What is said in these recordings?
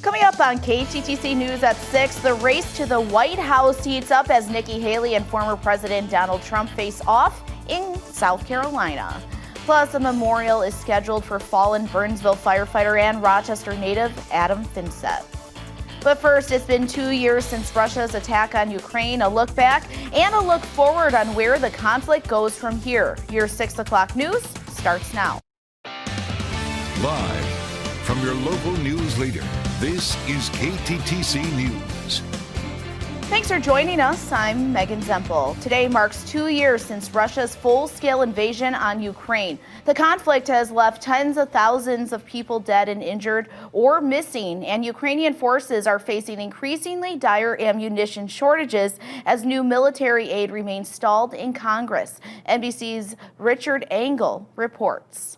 Coming up on KTTC News at 6, the race to the White House heats up as Nikki Haley and former President Donald Trump face off in South Carolina. Plus, a memorial is scheduled for fallen Burnsville firefighter and Rochester native Adam Finseth. But first, it's been 2 years since Russia's attack on Ukraine. A look back and a look forward on where the conflict goes from here. Your 6 o'clock news starts now. Live from your local news leader, this is KTTC News. Thanks for joining us. I'm Megan Zempel. Today marks 2 years since Russia's full-scale invasion on Ukraine. The conflict has left tens of thousands of people dead and injured or missing, and Ukrainian forces are facing increasingly dire ammunition shortages as new military aid remains stalled in Congress. NBC's Richard Engel reports.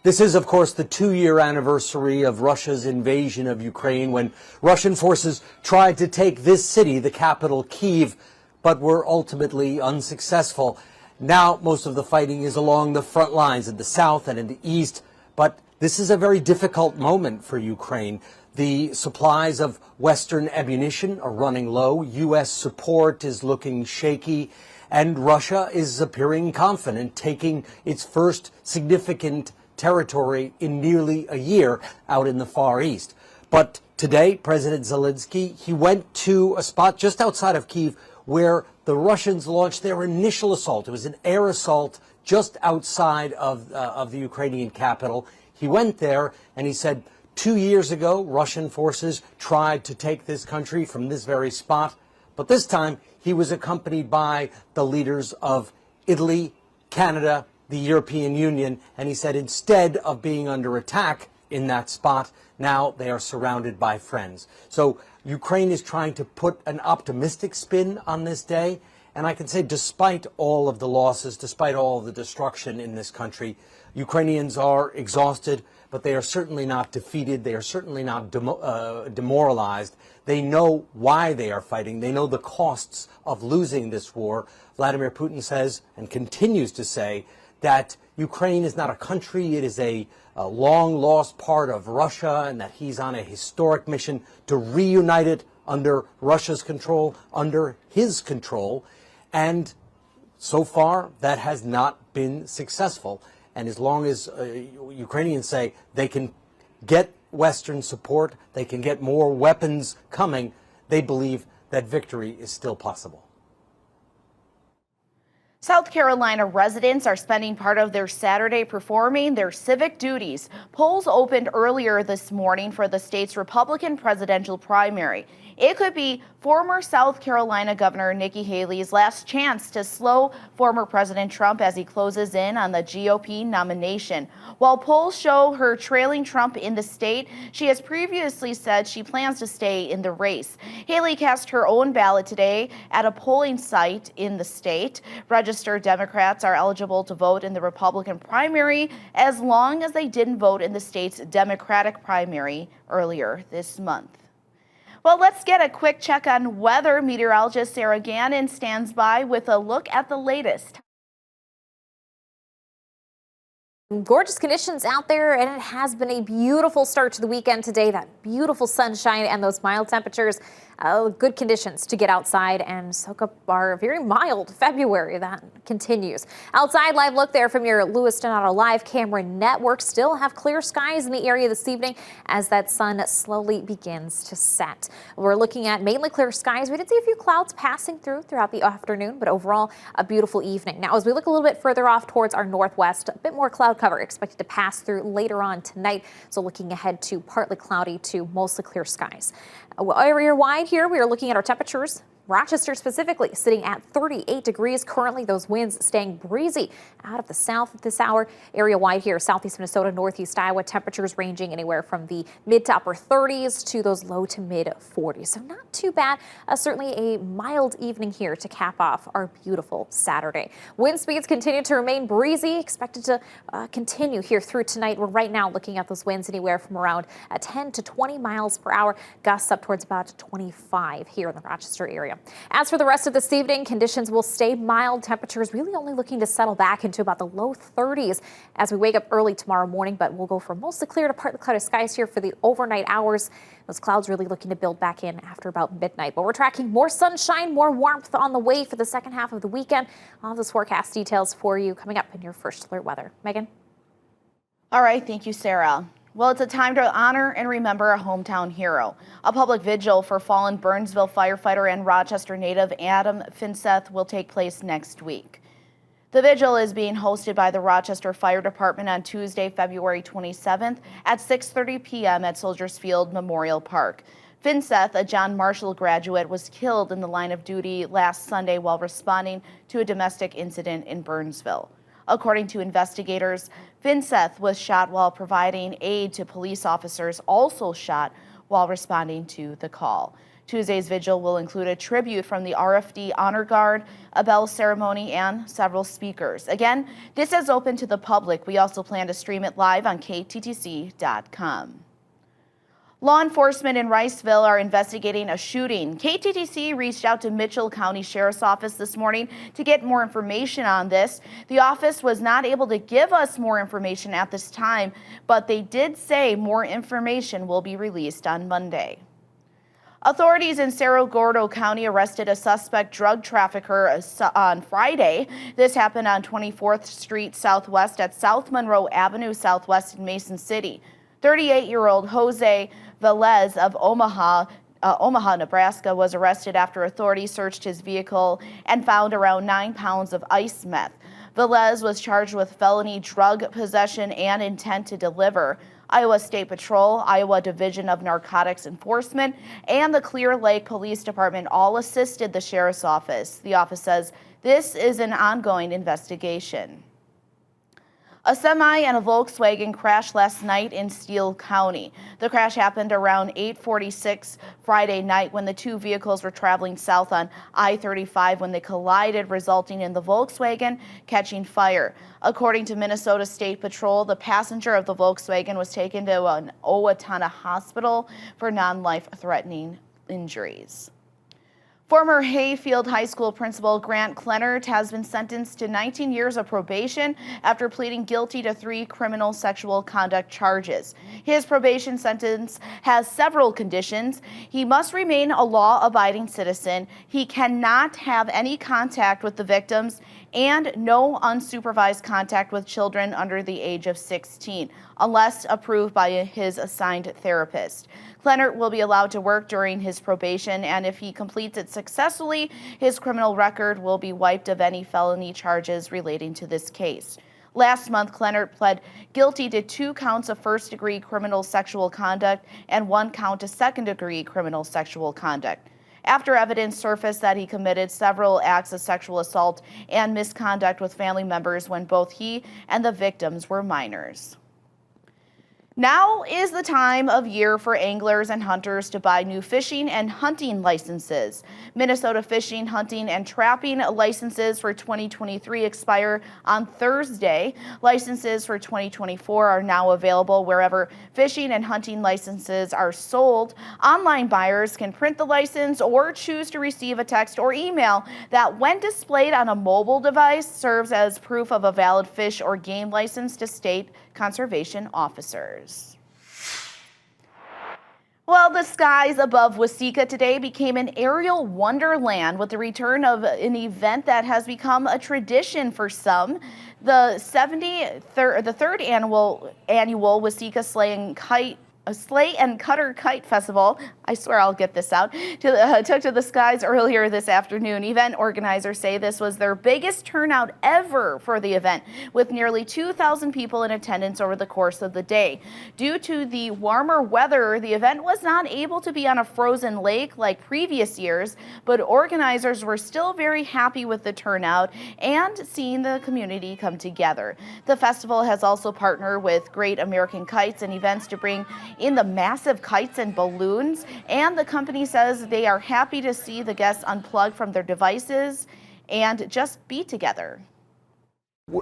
This is, of course, the 2-year anniversary of Russia's invasion of Ukraine, when Russian forces tried to take this city, the capital, Kyiv, but were ultimately unsuccessful. Now, most of the fighting is along the front lines in the south and in the east, but this is a very difficult moment for Ukraine. The supplies of Western ammunition are running low, U.S. support is looking shaky, and Russia is appearing confident, taking its first significant territory in nearly a year out in the Far East. But today, President Zelensky, he went to a spot just outside of Kyiv where the Russians launched their initial assault. It was an air assault just outside of the Ukrainian capital. He went there and he said 2 years ago, Russian forces tried to take this country from this very spot. But this time, he was accompanied by the leaders of Italy, Canada, the European Union, and he said instead of being under attack in that spot, now they are surrounded by friends. So Ukraine is trying to put an optimistic spin on this day, and I can say despite all of the losses, despite all of the destruction in this country, Ukrainians are exhausted, but they are certainly not defeated. They are certainly not demoralized. They know why they are fighting. They know the costs of losing this war. Vladimir Putin says, and continues to say, that Ukraine is not a country, it is a long-lost part of Russia, and that he's on a historic mission to reunite it under Russia's control, under his control. And so far, that has not been successful. And as long as Ukrainians say they can get Western support, they can get more weapons coming, they believe that victory is still possible. South Carolina residents are spending part of their Saturday performing their civic duties. Polls opened earlier this morning for the state's Republican presidential primary. It could be former South Carolina Governor Nikki Haley's last chance to slow former President Trump as he closes in on the GOP nomination. While polls show her trailing Trump in the state, she has previously said she plans to stay in the race. Haley cast her own ballot today at a polling site in the state. Registered Democrats are eligible to vote in the Republican primary as long as they didn't vote in the state's Democratic primary earlier this month. Well, let's get a quick check on weather. Meteorologist Sarah Gannon stands by with a look at the latest. Gorgeous conditions out there, and it has been a beautiful start to the weekend today. That beautiful sunshine and those mild temperatures. Good conditions to get outside and soak up our very mild February. That continues. Outside, live look there from your Lewis Donato live camera network. Still have clear skies in the area this evening as that sun slowly begins to set. We're looking at mainly clear skies. We did see a few clouds passing throughout the afternoon, but overall a beautiful evening. Now, as we look a little bit further off towards our northwest, a bit more cloud cover expected to pass through later on tonight. So looking ahead to partly cloudy to mostly clear skies. Area-wide here, we are looking at our temperatures. Rochester specifically sitting at 38 degrees currently. Those winds staying breezy out of the south at this hour. Area-wide here, southeast Minnesota, northeast Iowa, temperatures ranging anywhere from the mid to upper 30s to those low to mid 40s. So not too bad. Certainly a mild evening here to cap off our beautiful Saturday. Wind speeds continue to remain breezy, expected to continue here through tonight. We're right now looking at those winds anywhere from around 10 to 20 miles per hour. Gusts up towards about 25 here in the Rochester area. As for the rest of this evening, conditions will stay mild. Temperatures really only looking to settle back into about the low 30s as we wake up early tomorrow morning, but we'll go from mostly clear to partly cloudy skies here for the overnight hours. Those clouds really looking to build back in after about midnight, but we're tracking more sunshine, more warmth on the way for the second half of the weekend. I'll have those forecast details for you coming up in your first alert weather. Megan? All right, thank you, Sarah. Well, it's a time to honor and remember a hometown hero. A public vigil for fallen Burnsville firefighter and Rochester native Adam Finseth will take place next week. The vigil is being hosted by the Rochester Fire Department on Tuesday, February 27th at 6:30 p.m. at Soldiers Field Memorial Park. Finseth, a John Marshall graduate, was killed in the line of duty last Sunday while responding to a domestic incident in Burnsville. According to investigators, Finseth was shot while providing aid to police officers, also shot while responding to the call. Tuesday's vigil will include a tribute from the RFD Honor Guard, a bell ceremony, and several speakers. Again, this is open to the public. We also plan to stream it live on KTTC.com. Law enforcement in Riceville are investigating a shooting. KTTC reached out to Mitchell County Sheriff's Office this morning to get more information on this. The office was not able to give us more information at this time, but they did say more information will be released on Monday. Authorities in Cerro Gordo County arrested a suspect drug trafficker on Friday. This happened on 24th Street Southwest at South Monroe Avenue Southwest in Mason City. 38-year-old Jose Velez of Omaha, Nebraska, was arrested after authorities searched his vehicle and found around 9 pounds of ice meth. Velez was charged with felony drug possession and intent to deliver. Iowa State Patrol, Iowa Division of Narcotics Enforcement, and the Clear Lake Police Department all assisted the sheriff's office. The office says this is an ongoing investigation. A semi and a Volkswagen crashed last night in Steele County. The crash happened around 8:46 Friday night when the two vehicles were traveling south on I-35 when they collided, resulting in the Volkswagen catching fire. According to Minnesota State Patrol, the passenger of the Volkswagen was taken to an Owatonna hospital for non-life-threatening injuries. Former Hayfield High School principal Grant Klennert has been sentenced to 19 years of probation after pleading guilty to 3 criminal sexual conduct charges. His probation sentence has several conditions. He must remain a law-abiding citizen. He cannot have any contact with the victims and no unsupervised contact with children under the age of 16, unless approved by his assigned therapist. Klennert will be allowed to work during his probation, and if he completes it successfully, his criminal record will be wiped of any felony charges relating to this case. Last month, Klennert pled guilty to 2 counts of first-degree criminal sexual conduct and 1 count of second-degree criminal sexual conduct, after evidence surfaced that he committed several acts of sexual assault and misconduct with family members when both he and the victims were minors. Now is the time of year for anglers and hunters to buy new fishing and hunting licenses. Minnesota fishing, hunting, and trapping licenses for 2023 expire on Thursday. Licenses for 2024 are now available wherever fishing and hunting licenses are sold. Online buyers can print the license or choose to receive a text or email that, when displayed on a mobile device, serves as proof of a valid fish or game license to state conservation officers. Well, the skies above Waseca today became an aerial wonderland with the return of an event that has become a tradition for some. The third annual Waseca Sleigh and Cutter Kite Festival, I swear I'll get this out, took to the skies earlier this afternoon. Event organizers say this was their biggest turnout ever for the event, with nearly 2,000 people in attendance over the course of the day. Due to the warmer weather, the event was not able to be on a frozen lake like previous years, but organizers were still very happy with the turnout and seeing the community come together. The festival has also partnered with Great American Kites and events to bring in the massive kites and balloons, and the company says they are happy to see the guests unplug from their devices and just be together.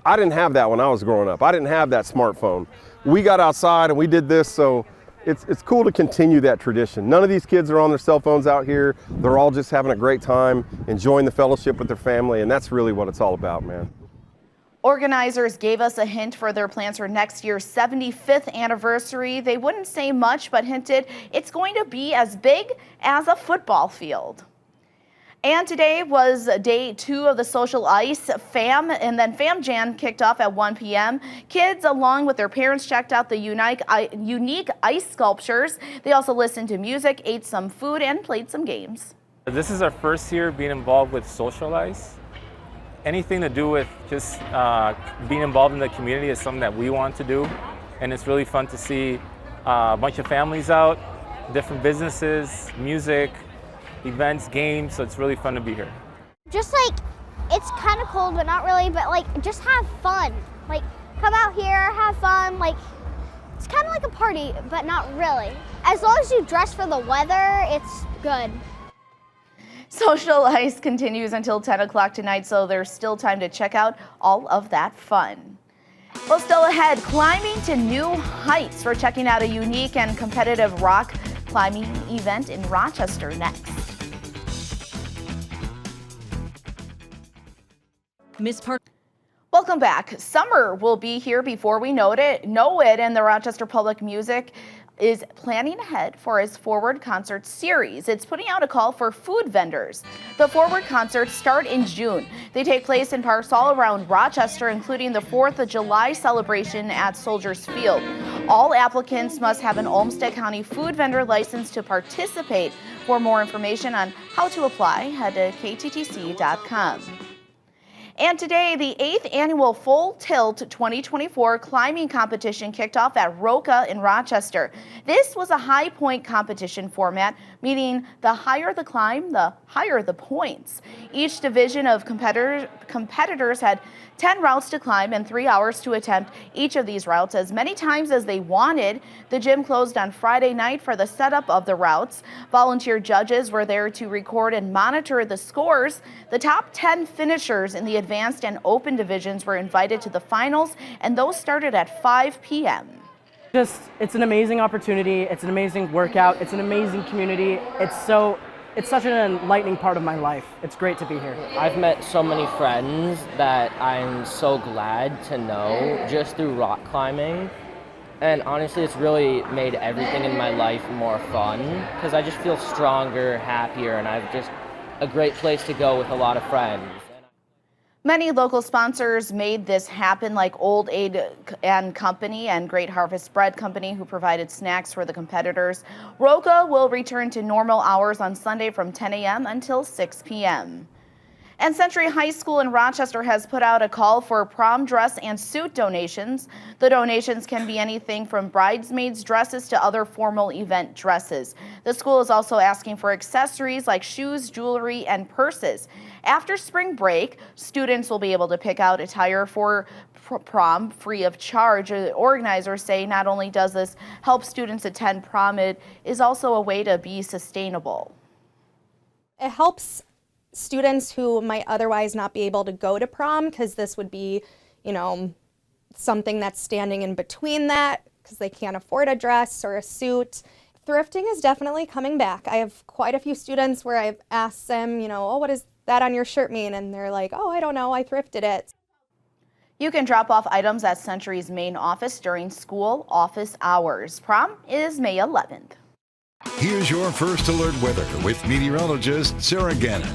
I didn't have that when I was growing up. I didn't have that smartphone. We got outside and we did this so it's cool to continue that tradition. None of these kids are on their cell phones out here. They're all just having a great time, enjoying the fellowship with their family, and that's really what it's all about, man. Organizers gave us a hint for their plans for next year's 75th anniversary. They wouldn't say much, but hinted it's going to be as big as a football field. And today was day 2 of the Social Ice Fam, and then Fam Jam kicked off at 1 p.m. Kids, along with their parents, checked out the unique ice sculptures. They also listened to music, ate some food, and played some games. This is our first year being involved with Social Ice. Anything to do with just being involved in the community is something that we want to do, and it's really fun to see a bunch of families out, different businesses, music, events, games, so it's really fun to be here. Just like, it's kind of cold, but not really, but like, just have fun. Like, come out here, have fun, like, it's kind of like a party, but not really. As long as you dress for the weather, it's good. Social Ice continues until 10 o'clock tonight, so there's still time to check out all of that fun. Well, still ahead, climbing to new heights. We're checking out a unique and competitive rock climbing event in Rochester next. Welcome back. Summer will be here before we know it, and the Rochester Public Music is planning ahead for its Forward Concert series. It's putting out a call for food vendors. The Forward Concerts start in June. They take place in parks all around Rochester, including the 4th of July celebration at Soldiers Field. All applicants must have an Olmsted County food vendor license to participate. For more information on how to apply, head to kttc.com. And today, the 8th annual Full Tilt 2024 climbing competition kicked off at Roca in Rochester. This was a high point competition format, meaning the higher the climb, the higher the points. Each division of competitors had 10 routes to climb and 3 hours to attempt each of these routes as many times as they wanted. The gym closed on Friday night for the setup of the routes. Volunteer judges were there to record and monitor the scores. The top 10 finishers in the advanced and open divisions were invited to the finals, and those started at 5 p.m. It's an amazing opportunity. It's an amazing workout. It's an amazing community. It's such an enlightening part of my life. It's great to be here. I've met so many friends that I'm so glad to know just through rock climbing. And honestly, it's really made everything in my life more fun because I just feel stronger, happier, and I've just a great place to go with a lot of friends. Many local sponsors made this happen, like Old Aid and Company and Great Harvest Bread Company, who provided snacks for the competitors. Roca will return to normal hours on Sunday from 10 a.m. until 6 p.m. And Century High School in Rochester has put out a call for prom dress and suit donations. The donations can be anything from bridesmaids' dresses to other formal event dresses. The school is also asking for accessories like shoes, jewelry, and purses. After spring break, students will be able to pick out attire for prom free of charge. Organizers say not only does this help students attend prom, it is also a way to be sustainable. It helps students who might otherwise not be able to go to prom, because this would be, something that's standing in between that because they can't afford a dress or a suit. Thrifting is definitely coming back. I have quite a few students where I've asked them, oh, what does that on your shirt mean? And they're like, oh, I don't know, I thrifted it. You can drop off items at Century's main office during school office hours. Prom is May 11th. Here's your first alert weather with meteorologist Sarah Gannon.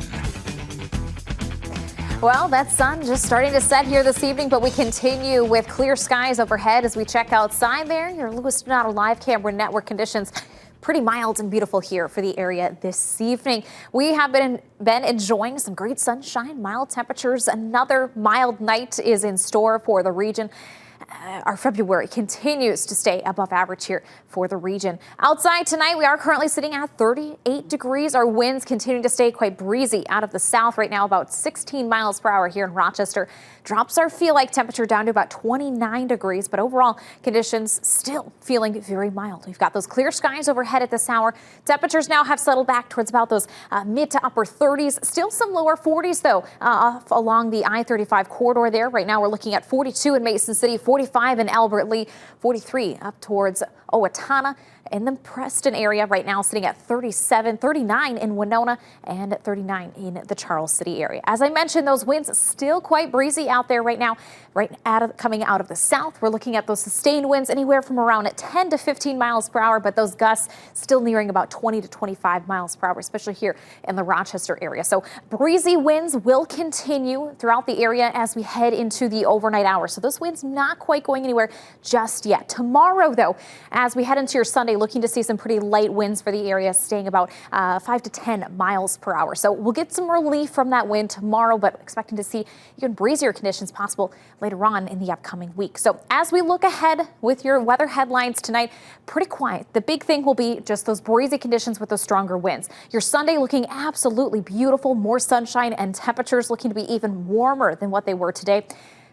Well, that sun just starting to set here this evening, but we continue with clear skies overhead as we check outside there. Your Lewis Donato live camera network conditions pretty mild and beautiful here for the area this evening. We have been enjoying some great sunshine, mild temperatures. Another mild night is in store for the region. Our February continues to stay above average here for the region. Outside tonight, we are currently sitting at 38 degrees. Our winds continue to stay quite breezy out of the south right now, about 16 miles per hour here in Rochester. Drops our feel-like temperature down to about 29 degrees, but overall conditions still feeling very mild. We've got those clear skies overhead at this hour. Temperatures now have settled back towards about those mid to upper 30s. Still some lower 40s, though, along the I-35 corridor there. Right now, we're looking at 42 in Mason City, 40 45 in Albert Lee, 43 up towards Owatonna. In the Preston area right now sitting at 37, 39 in Winona, and 39 in the Charles City area. As I mentioned, those winds still quite breezy out there right now, coming out of the south. We're looking at those sustained winds anywhere from around 10 to 15 miles per hour, but those gusts still nearing about 20 to 25 miles per hour, especially here in the Rochester area. So breezy winds will continue throughout the area as we head into the overnight hours. So those winds not quite going anywhere just yet. Tomorrow, though, as we head into your Sunday, looking to see some pretty light winds for the area, staying about 5 to 10 miles per hour. So we'll get some relief from that wind tomorrow, but expecting to see even breezier conditions possible later on in the upcoming week. So as we look ahead with your weather headlines tonight, pretty quiet. The big thing will be just those breezy conditions with those stronger winds. Your Sunday looking absolutely beautiful, more sunshine and temperatures looking to be even warmer than what they were today.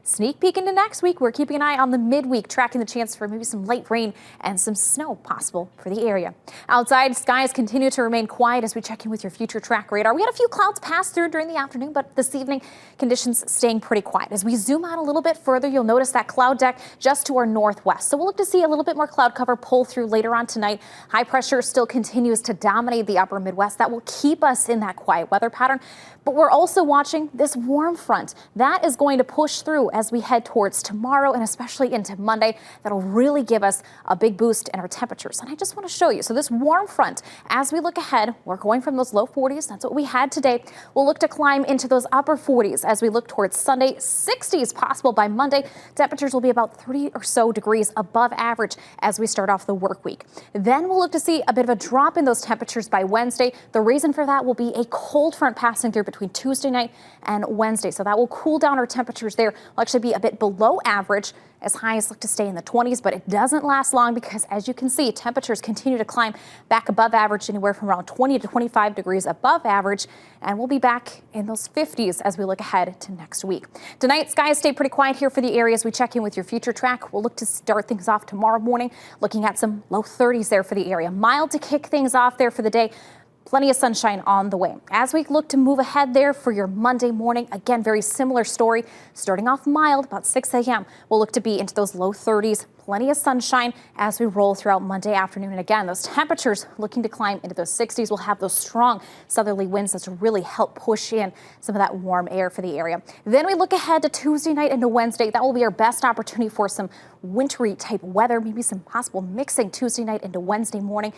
Sneak peek into next week, we're keeping an eye on the midweek, tracking the chance for maybe some light rain and some snow possible for the area. Outside, skies continue to remain quiet as we check in with your future track radar. We had a few clouds pass through during the afternoon, but this evening, conditions staying pretty quiet. As we zoom out a little bit further, you'll notice that cloud deck just to our northwest. So we'll look to see a little bit more cloud cover pull through later on tonight. High pressure still continues to dominate the upper Midwest. That will keep us in that quiet weather pattern. But we're also watching this warm front. That is going to push through as we head towards tomorrow and especially into Monday. That'll really give us a big boost in our temperatures. And I just want to show you. So this warm front, as we look ahead, we're going from those low 40s. That's what we had today. We'll look to climb into those upper 40s as we look towards Sunday. 60s possible by Monday. Temperatures will be about 30 or so degrees above average as we start off the work week. Then we'll look to see a bit of a drop in those temperatures by Wednesday. The reason for that will be a cold front passing through between Tuesday night and Wednesday. So that will cool down our temperatures there. Will actually be a bit below average. As highs look to stay in the 20s, but it doesn't last long because, as you can see, temperatures continue to climb back above average, anywhere from around 20 to 25 degrees above average, and we'll be back in those 50s as we look ahead to next week. Tonight, skies stay pretty quiet here for the area as we check in with your future track. We'll look to start things off tomorrow morning, looking at some low 30s there for the area. Mild to kick things off there for the day. Plenty of sunshine on the way. As we look to move ahead there for your Monday morning, again, very similar story. Starting off mild, about 6 a.m. We'll look to be into those low 30s. Plenty of sunshine as we roll throughout Monday afternoon. And again, those temperatures looking to climb into those 60s. We'll have those strong southerly winds that will really help push in some of that warm air for the area. Then we look ahead to Tuesday night into Wednesday. That will be our best opportunity for some wintry type weather, maybe some possible mixing Tuesday night into Wednesday morning.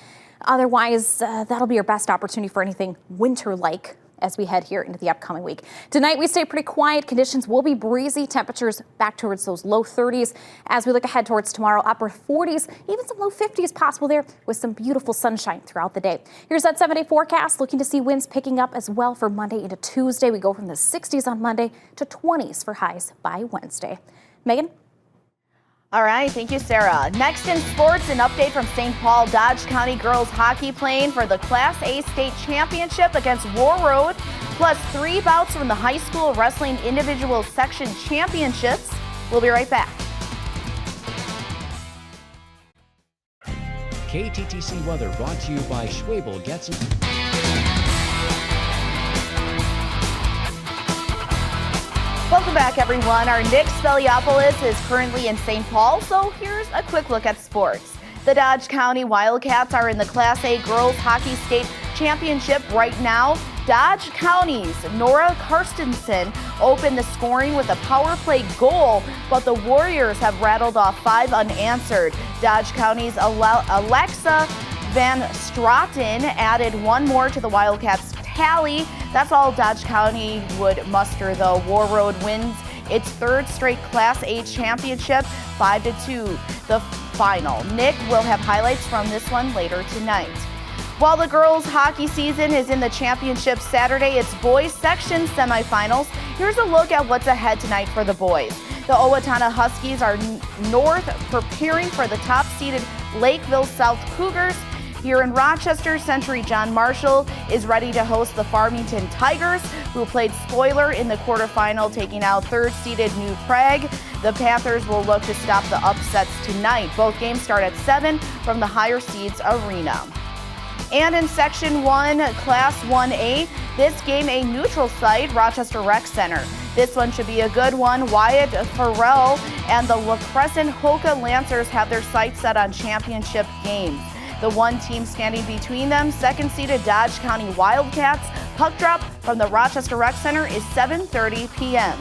Otherwise, that'll be our best opportunity for anything winter-like as we head here into the upcoming week. Tonight, we stay pretty quiet. Conditions will be breezy. Temperatures back towards those low 30s. As we look ahead towards tomorrow, upper 40s, even some low 50s possible there with some beautiful sunshine throughout the day. Here's that 7-day forecast. Looking to see winds picking up as well for Monday into Tuesday. We go from the 60s on Monday to 20s for highs by Wednesday. Megan? All right, thank you, Sarah. Next in sports, an update from St. Paul. Dodge County girls hockey playing for the Class A state championship against War Road, plus 3 bouts from the high school wrestling individual section championships. We'll be right back. KTTC weather brought to you by Schwabel Getz. Welcome back, everyone. Our Nick Speliopoulos is currently in St. Paul, so here's a quick look at sports. The Dodge County Wildcats are in the Class A Girls Hockey State Championship right now. Dodge County's Nora Karstensen opened the scoring with a power play goal, but the Warriors have rattled off 5 unanswered. Dodge County's Alexa Van Straten added 1 more to the Wildcats' tally. That's all Dodge County would muster, though. War Road wins its 3rd straight Class A championship, 5-2, the final. Nick will have highlights from this one later tonight. While the girls' hockey season is in the championship Saturday, it's boys section semifinals. Here's a look at what's ahead tonight for the boys. The Owatonna Huskies are north, preparing for the top-seeded Lakeville South Cougars. Here in Rochester, Century John Marshall is ready to host the Farmington Tigers, who played spoiler in the quarterfinal, taking out 3rd-seeded New Prague. The Panthers will look to stop the upsets tonight. Both games start at 7 from the higher seeds arena. And in Section 1, Class 1A, this game a neutral site, Rochester Rec Center. This one should be a good one. Wyatt Farrell and the La Crescent Hoka Lancers have their sights set on championship games. The one team standing between them, second-seeded Dodge County Wildcats. Puck drop from the Rochester Rec Center is 7:30 p.m.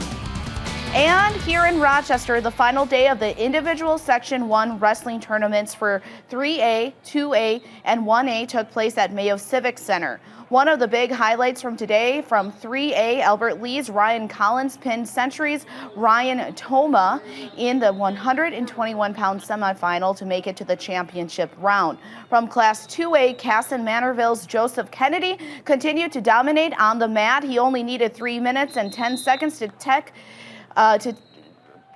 And here in Rochester, the final day of the individual Section 1 wrestling tournaments for 3A, 2A, and 1A took place at Mayo Civic Center. One of the big highlights from today from 3A, Albert Lee's Ryan Collins pinned Century's Ryan Toma in the 121-pound semifinal to make it to the championship round. From Class 2A, Casson Manorville's Joseph Kennedy continued to dominate on the mat. He only needed 3 minutes and 10 seconds to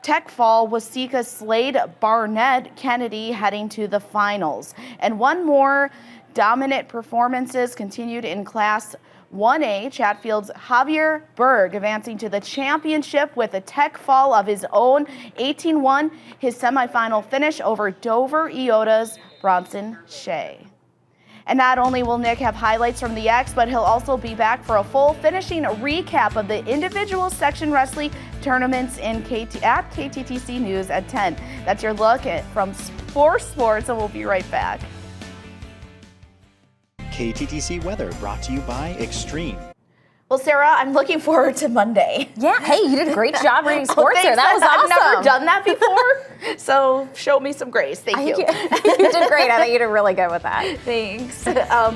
tech fall Wasika Slade Barnett Kennedy heading to the finals. And one more dominant performances continued in Class 1A. Chatfield's Javier Berg advancing to the championship with a tech fall of his own, 18-1, his semifinal finish over Dover Iota's Bronson Shea. And not only will Nick have highlights from the X, but he'll also be back for a full finishing recap of the individual section wrestling tournaments at KTTC News at 10. That's your look from Sports, and we'll be right back. KTTC weather brought to you by Extreme. Well, Sarah, I'm looking forward to Monday. Yeah, hey, you did a great job reading sports there. That was awesome. I've never done that before, so show me some grace. Thank you. You did great. I think you did really good with that. Thanks.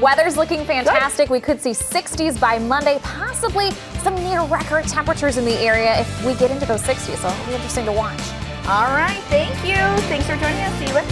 Weather's looking fantastic. We could see 60s by Monday, possibly some near record temperatures in the area if we get into those 60s, so it'll be interesting to watch. All right, thank you. Thanks for joining us. See you later.